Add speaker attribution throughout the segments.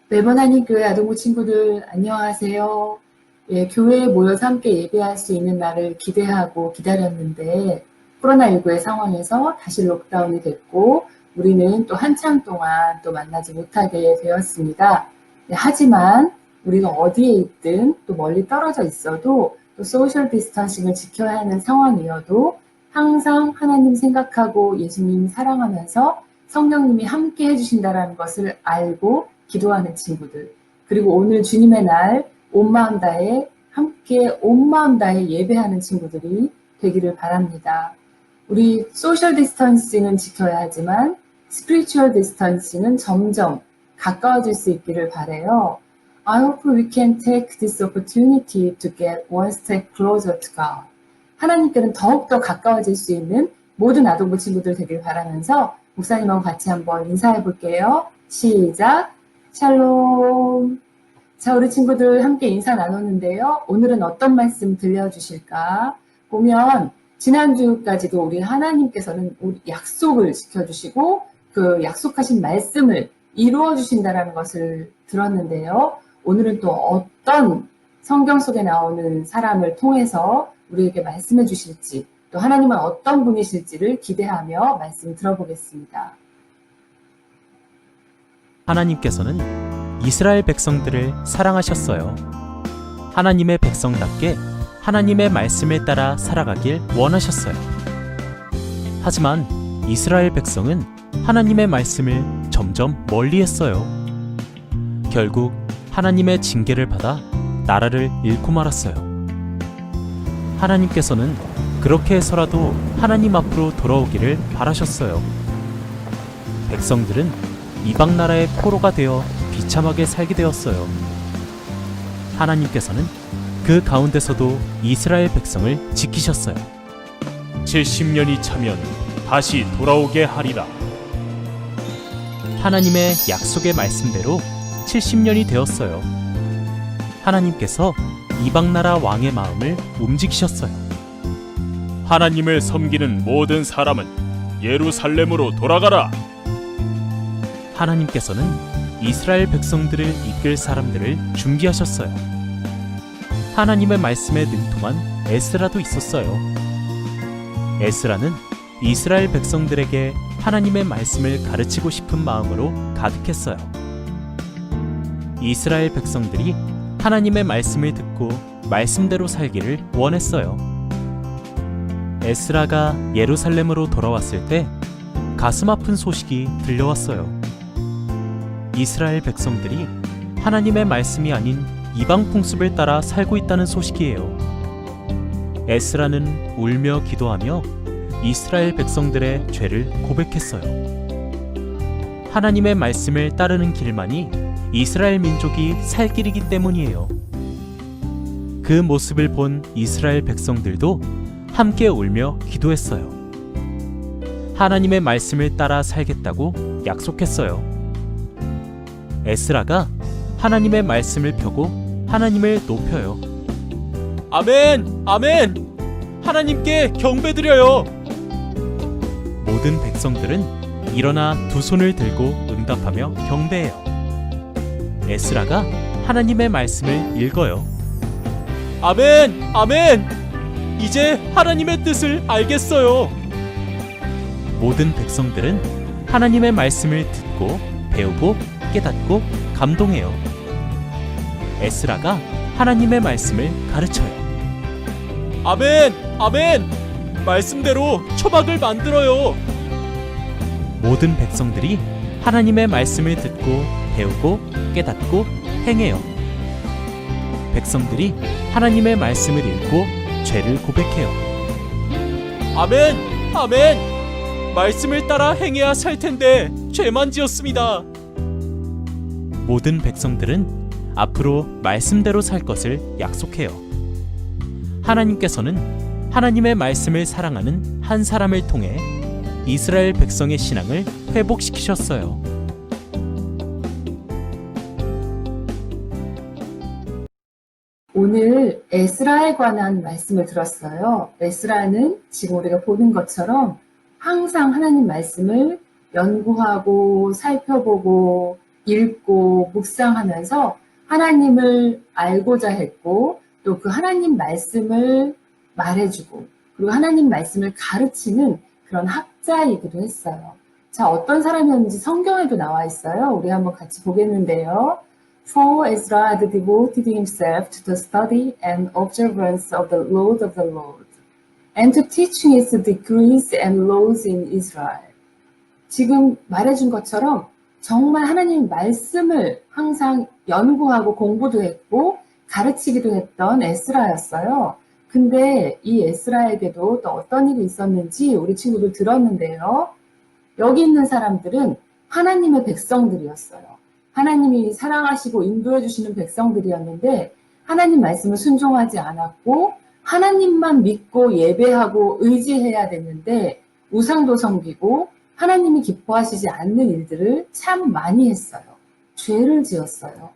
Speaker 1: 매번 하는 교회 아동부 친구들 안녕하세요. 예, 교회에 모여서 함께 예배할 수 있는 날을 기대하고 기다렸는데 코로나19의 상황에서 다시 록다운이 됐고 우리는 또 한참 동안 또 만나지 못하게 되었습니다. 네, 하지만 우리가 어디에 있든 또 멀리 떨어져 있어도 또 소셜 디스턴싱을 지켜야 하는 상황이어도 항상 하나님 생각하고 예수님 사랑하면서 성령님이 함께 해주신다는 것을 알고 기도하는 친구들, 그리고 오늘 주님의 날 온 마음 다해 함께 온 마음 다해 예배하는 친구들이 되기를 바랍니다. 우리 소셜 디스턴싱은 지켜야 하지만 스피리추얼 디스턴싱은 점점 가까워질 수 있기를 바라요. I hope we can take this opportunity to get one step closer to God. 하나님께는 더욱더 가까워질 수 있는 모든 아동부 친구들 되길 바라면서 목사님하고 같이 한번 인사해 볼게요. 시작! 샬롬! 자, 우리 친구들 함께 인사 나눴는데요. 오늘은 어떤 말씀 들려주실까? 보면 지난주까지도 우리 하나님께서는 우리 약속을 지켜주시고 그 약속하신 말씀을 이루어주신다는 것을 들었는데요. 오늘은 또 어떤 성경 속에 나오는 사람을 통해서 우리에게 말씀해 주실지, 또 하나님은 어떤 분이실지를 기대하며 말씀 들어보겠습니다.
Speaker 2: 하나님께서는 이스라엘 백성들을 사랑하셨어요. 하나님의 백성답게 하나님의 말씀에 따라 살아가길 원하셨어요. 하지만 이스라엘 백성은 하나님의 말씀을 점점 멀리했어요. 결국 하나님의 징계를 받아 나라를 잃고 말았어요. 하나님께서는 그렇게 해서라도 하나님 앞으로 돌아오기를 바라셨어요. 백성들은 이방 나라의 포로가 되어 비참하게 살게 되었어요. 하나님께서는 그 가운데서도 이스라엘 백성을 지키셨어요.
Speaker 3: 70년이 차면 다시 돌아오게 하리라.
Speaker 2: 하나님의 약속의 말씀대로 70년이 되었어요. 하나님께서 이방 나라 왕의 마음을 움직이셨어요.
Speaker 3: 하나님을 섬기는 모든 사람은 예루살렘으로 돌아가라.
Speaker 2: 하나님께서는 이스라엘 백성들을 이끌 사람들을 준비하셨어요. 하나님의 말씀에 능통한 에스라도 있었어요. 에스라는 이스라엘 백성들에게 하나님의 말씀을 가르치고 싶은 마음으로 가득했어요. 이스라엘 백성들이 하나님의 말씀을 듣고 말씀대로 살기를 원했어요. 에스라가 예루살렘으로 돌아왔을 때 가슴 아픈 소식이 들려왔어요. 이스라엘 백성들이 하나님의 말씀이 아닌 이방 풍습을 따라 살고 있다는 소식이에요. 에스라는 울며 기도하며 이스라엘 백성들의 죄를 고백했어요. 하나님의 말씀을 따르는 길만이 이스라엘 민족이 살 길이기 때문이에요. 그 모습을 본 이스라엘 백성들도 함께 울며 기도했어요. 하나님의 말씀을 따라 살겠다고 약속했어요. 에스라가 하나님의 말씀을 펴고 하나님을 높여요.
Speaker 3: 아멘! 아멘! 하나님께 경배드려요.
Speaker 2: 모든 백성들은 일어나 두 손을 들고 응답하며 경배해요. 에스라가 하나님의 말씀을 읽어요.
Speaker 3: 아멘! 아멘! 이제 하나님의 뜻을 알겠어요.
Speaker 2: 모든 백성들은 하나님의 말씀을 듣고 배우고 깨닫고 감동해요. 에스라가 하나님의 말씀을 가르쳐요.
Speaker 3: 아멘! 아멘! 말씀대로 초막을 만들어요.
Speaker 2: 모든 백성들이 하나님의 말씀을 듣고 배우고 깨닫고 행해요. 백성들이 하나님의 말씀을 읽고 죄를 고백해요.
Speaker 3: 아멘! 아멘! 말씀을 따라 행해야 살 텐데 죄만 지었습니다.
Speaker 2: 모든 백성들은 앞으로 말씀대로 살 것을 약속해요. 하나님께서는 하나님의 말씀을 사랑하는 한 사람을 통해 이스라엘 백성의 신앙을 회복시키셨어요.
Speaker 1: 오늘 에스라에 관한 말씀을 들었어요. 에스라는 지금 우리가 보는 것처럼 항상 하나님 말씀을 연구하고 살펴보고 읽고 묵상하면서 하나님을 알고자 했고 또 그 하나님 말씀을 말해주고 그리고 하나님 말씀을 가르치는 그런 학자이기도 했어요. 자, 어떤 사람이었는지 성경에도 나와 있어요. 우리 한번 같이 보겠는데요. For Ezra had devoted himself to the study and observance of the Lord of the Lord, and to teaching its decrees and laws in Israel. 지금 말해준 것처럼 정말 하나님 말씀을 항상 연구하고 공부도 했고 가르치기도 했던 에스라였어요. 근데 이 에스라에게도 또 어떤 일이 있었는지 우리 친구들 들었는데요. 여기 있는 사람들은 하나님의 백성들이었어요. 하나님이 사랑하시고 인도해 주시는 백성들이었는데 하나님 말씀을 순종하지 않았고 하나님만 믿고 예배하고 의지해야 되는데 우상도 섬기고 하나님이 기뻐하시지 않는 일들을 참 많이 했어요. 죄를 지었어요.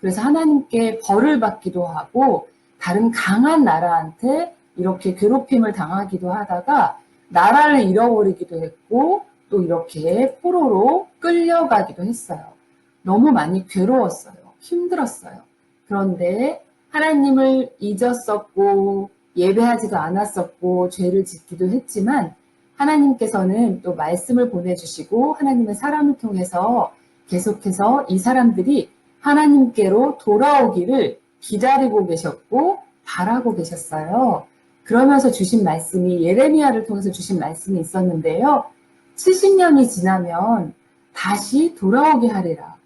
Speaker 1: 그래서 하나님께 벌을 받기도 하고 다른 강한 나라한테 이렇게 괴롭힘을 당하기도 하다가 나라를 잃어버리기도 했고 또 이렇게 포로로 끌려가기도 했어요. 너무 많이 괴로웠어요. 힘들었어요. 그런데 하나님을 잊었었고 예배하지도 않았었고 죄를 짓기도 했지만 하나님께서는 또 말씀을 보내주시고 하나님의 사람을 통해서 계속해서 이 사람들이 하나님께로 돌아오기를 기다리고 계셨고 바라고 계셨어요. 그러면서 주신 말씀이 예레미야를 통해서 주신 말씀이 있었는데요. 70년이 지나면 다시 돌아오게 하리라.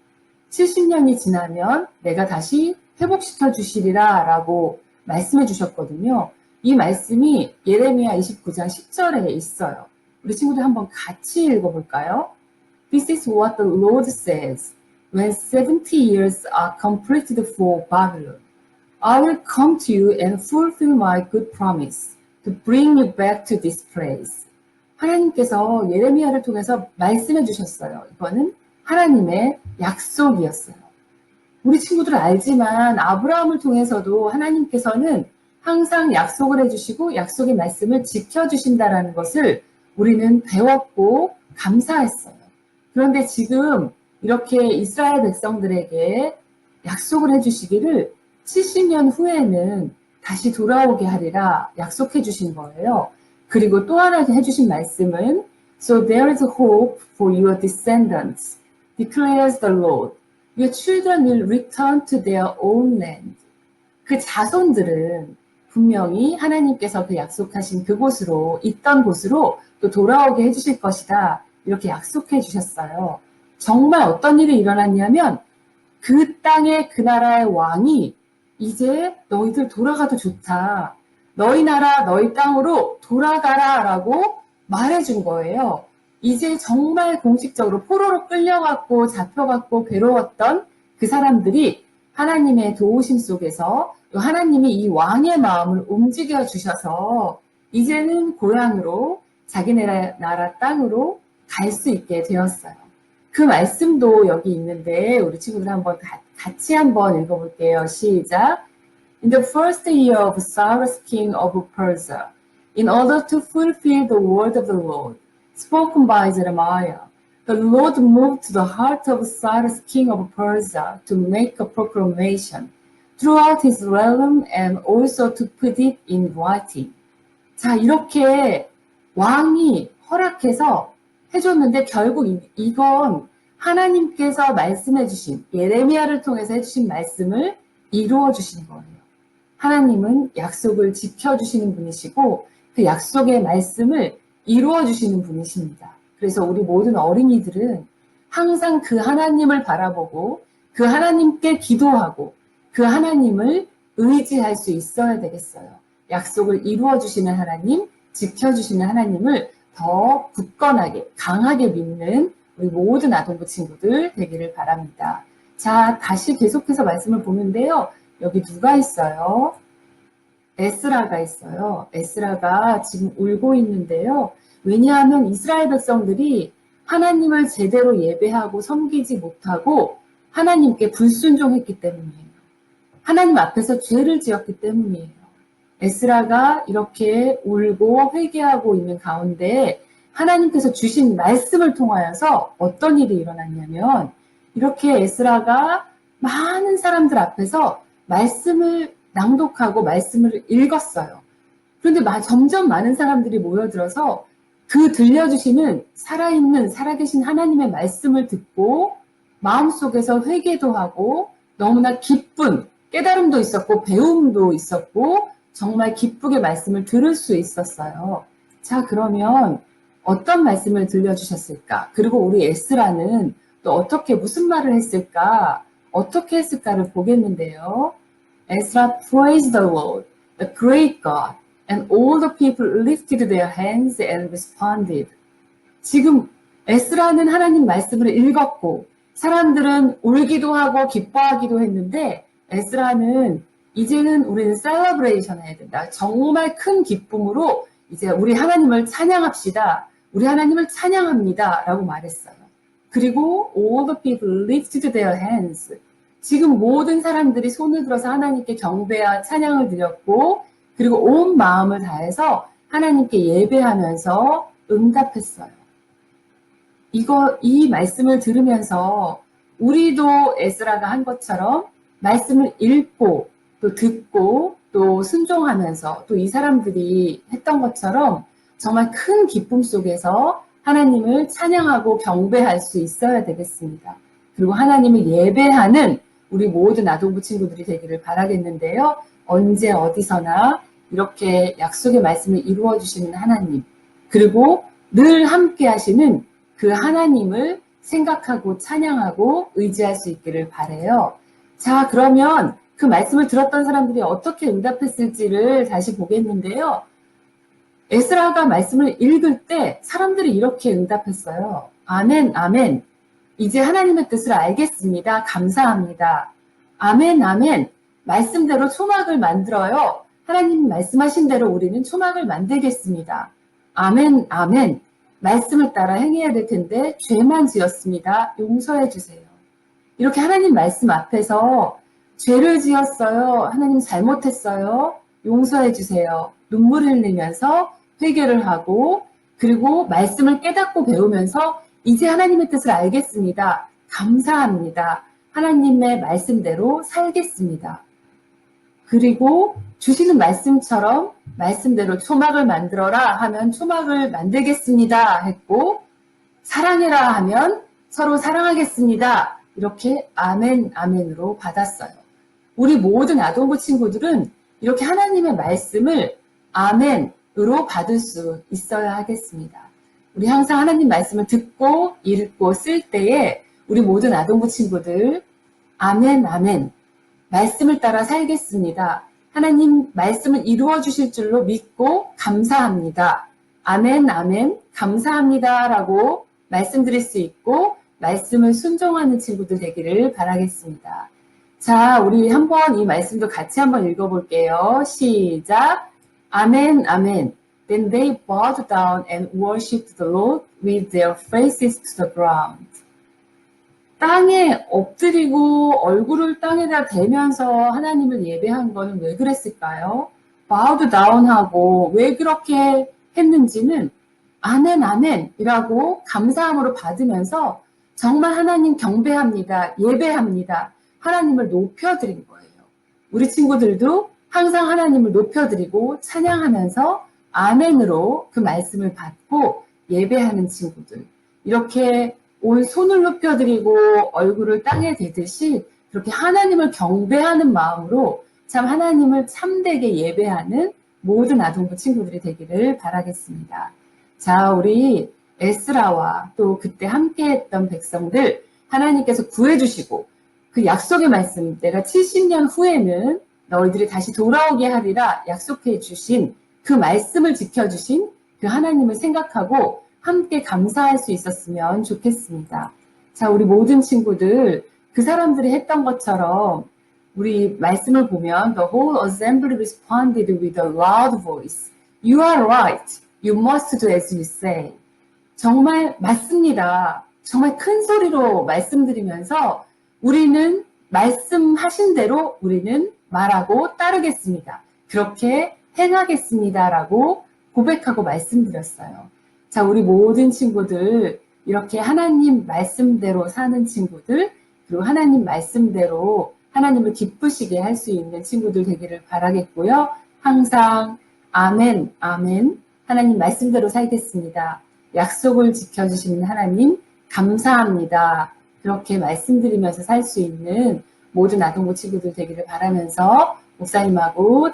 Speaker 1: 70년이 지나면 내가 다시 회복시켜 주시리라 라고 말씀해 주셨거든요. 이 말씀이 예레미야 29장 10절에 있어요. 우리 친구들 한번 같이 읽어볼까요? This is what the Lord says. When 70 years are completed for Babylon, I will come to you and fulfill my good promise to bring you back to this place. 하나님께서 예레미야를 통해서 말씀해 주셨어요. 이거는 하나님의 약속이었어요. 우리 친구들 알지만 아브라함을 통해서도 하나님께서는 항상 약속을 해주시고 약속의 말씀을 지켜주신다라는 것을 우리는 배웠고 감사했어요. 그런데 지금 이렇게 이스라엘 백성들에게 약속을 해주시기를 70년 후에는 다시 돌아오게 하리라 약속해 주신 거예요. 그리고 또 하나 해주신 말씀은 So there is hope for your descendants, declares the Lord. Your children will return to their own land. 그 자손들은 분명히 하나님께서 그 약속하신 그곳으로 있던 곳으로 또 돌아오게 해주실 것이다. 이렇게 약속해 주셨어요. 정말 어떤 일이 일어났냐면 그 땅의 그 나라의 왕이 이제 너희들 돌아가도 좋다. 너희 나라 너희 땅으로 돌아가라 라고 말해준 거예요. 이제 정말 공식적으로 포로로 끌려갔고 잡혀갔고 괴로웠던 그 사람들이 하나님의 도우심 속에서 또 하나님이 이 왕의 마음을 움직여 주셔서 이제는 고향으로 자기네 나라 땅으로 갈 수 있게 되었어요. 그 말씀도 여기 있는데 우리 친구들 한번 같이 한번 읽어볼게요. 시작. In the first year of Cyrus king of Persia, in order to fulfill the word of the Lord, spoken by Jeremiah, the Lord moved the heart of Cyrus king of Persia to make a proclamation throughout his realm and also to put it in writing. 자, 이렇게 왕이 허락해서 해줬는데 결국 이건 하나님께서 말씀해 주신 예레미야를 통해서 해주신 말씀을 이루어 주신 거예요. 하나님은 약속을 지켜주시는 분이시고 그 약속의 말씀을 이루어 주시는 분이십니다. 그래서 우리 모든 어린이들은 항상 그 하나님을 바라보고 그 하나님께 기도하고 그 하나님을 의지할 수 있어야 되겠어요. 약속을 이루어 주시는 하나님, 지켜주시는 하나님을 더 굳건하게, 강하게 믿는 우리 모든 아동부 친구들 되기를 바랍니다. 자, 다시 계속해서 말씀을 보는데요. 여기 누가 있어요? 에스라가 있어요. 에스라가 지금 울고 있는데요. 왜냐하면 이스라엘 백성들이 하나님을 제대로 예배하고 섬기지 못하고 하나님께 불순종했기 때문이에요. 하나님 앞에서 죄를 지었기 때문이에요. 에스라가 이렇게 울고 회개하고 있는 가운데 하나님께서 주신 말씀을 통하여서 어떤 일이 일어났냐면 이렇게 에스라가 많은 사람들 앞에서 말씀을 낭독하고 말씀을 읽었어요. 그런데 점점 많은 사람들이 모여들어서 그 들려주시는 살아있는 살아계신 하나님의 말씀을 듣고 마음속에서 회개도 하고 너무나 기쁜 깨달음도 있었고 배움도 있었고 정말 기쁘게 말씀을 들을 수 있었어요. 자, 그러면 어떤 말씀을 들려주셨을까? 그리고 우리 에스라는 또 어떻게 무슨 말을 했을까? 어떻게 했을까를 보겠는데요. Ezra praised the Lord, the great God, and all the people lifted their hands and responded. 지금 에스라는 하나님 말씀을 읽었고 사람들은 울기도 하고 기뻐하기도 했는데 에스라는 이제는 우리는 셀러브레이션 해야 된다. 정말 큰 기쁨으로 이제 우리 하나님을 찬양합시다. 우리 하나님을 찬양합니다. 라고 말했어요. 그리고 all the people lifted their hands. 지금 모든 사람들이 손을 들어서 하나님께 경배와 찬양을 드렸고 그리고 온 마음을 다해서 하나님께 예배하면서 응답했어요. 이 말씀을 들으면서 우리도 에스라가 한 것처럼 말씀을 읽고 또 듣고 또 순종하면서 또 이 사람들이 했던 것처럼 정말 큰 기쁨 속에서 하나님을 찬양하고 경배할 수 있어야 되겠습니다. 그리고 하나님을 예배하는 우리 모든 아동부 친구들이 되기를 바라겠는데요. 언제 어디서나 이렇게 약속의 말씀을 이루어 주시는 하나님, 그리고 늘 함께 하시는 그 하나님을 생각하고 찬양하고 의지할 수 있기를 바라요. 자, 그러면 그 말씀을 들었던 사람들이 어떻게 응답했을지를 다시 보겠는데요. 에스라가 말씀을 읽을 때 사람들이 이렇게 응답했어요. 아멘, 아멘. 이제 하나님의 뜻을 알겠습니다. 감사합니다. 아멘, 아멘. 말씀대로 초막을 만들어요. 하나님 말씀하신 대로 우리는 초막을 만들겠습니다. 아멘, 아멘. 말씀을 따라 행해야 될 텐데 죄만 지었습니다. 용서해 주세요. 이렇게 하나님 말씀 앞에서 죄를 지었어요. 하나님 잘못했어요. 용서해 주세요. 눈물을 흘리면서 회개를 하고 그리고 말씀을 깨닫고 배우면서 이제 하나님의 뜻을 알겠습니다. 감사합니다. 하나님의 말씀대로 살겠습니다. 그리고 주시는 말씀처럼 말씀대로 초막을 만들어라 하면 초막을 만들겠습니다 했고 사랑해라 하면 서로 사랑하겠습니다. 이렇게 아멘, 아멘으로 받았어요. 우리 모든 아동부 친구들은 이렇게 하나님의 말씀을 아멘으로 받을 수 있어야 하겠습니다. 우리 항상 하나님 말씀을 듣고 읽고 쓸 때에 우리 모든 아동부 친구들 아멘, 아멘. 말씀을 따라 살겠습니다. 하나님 말씀을 이루어 주실 줄로 믿고 감사합니다. 아멘, 아멘, 감사합니다. 라고 말씀드릴 수 있고 말씀을 순종하는 친구들 되기를 바라겠습니다. 자, 우리 한번 이 말씀도 같이 한번 읽어볼게요. 시작. 아멘, 아멘. Then they bowed down and worshipped the Lord with their faces to the ground. 땅에 엎드리고 얼굴을 땅에다 대면서 하나님을 예배한 거는 왜 그랬을까요? bowed down하고 왜 그렇게 했는지는 아멘, 아멘이라고 감사함으로 받으면서 정말 하나님 경배합니다. 예배합니다. 하나님을 높여드린 거예요. 우리 친구들도 항상 하나님을 높여드리고 찬양하면서 아멘으로 그 말씀을 받고 예배하는 친구들. 이렇게 온 손을 높여드리고 얼굴을 땅에 대듯이 그렇게 하나님을 경배하는 마음으로 참 하나님을 참되게 예배하는 모든 아동부 친구들이 되기를 바라겠습니다. 자, 우리 에스라와 또 그때 함께했던 백성들 하나님께서 구해주시고 그 약속의 말씀 내가 70년 후에는 너희들이 다시 돌아오게 하리라 약속해 주신 그 말씀을 지켜주신 그 하나님을 생각하고 함께 감사할 수 있었으면 좋겠습니다. 자, 우리 모든 친구들 그 사람들이 했던 것처럼 우리 말씀을 보면 The whole assembly responded with a loud voice. You are right. You must do as you say. 정말 맞습니다. 정말 큰 소리로 말씀드리면서 우리는 말씀하신 대로 우리는 말하고 따르겠습니다. 그렇게 행하겠습니다라고 고백하고 말씀드렸어요. 자, 우리 모든 친구들 이렇게 하나님 말씀대로 사는 친구들 그리고 하나님 말씀대로 하나님을 기쁘시게 할 수 있는 친구들 되기를 바라겠고요. 항상 아멘, 아멘. 하나님 말씀대로 살겠습니다. 약속을 지켜주시는 하나님 감사합니다. 그렇게 말씀드리면서 살 수 있는 모든 아동부 친구들 되기를 바라면서 목사님하고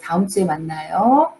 Speaker 1: 다음 주에 만나요.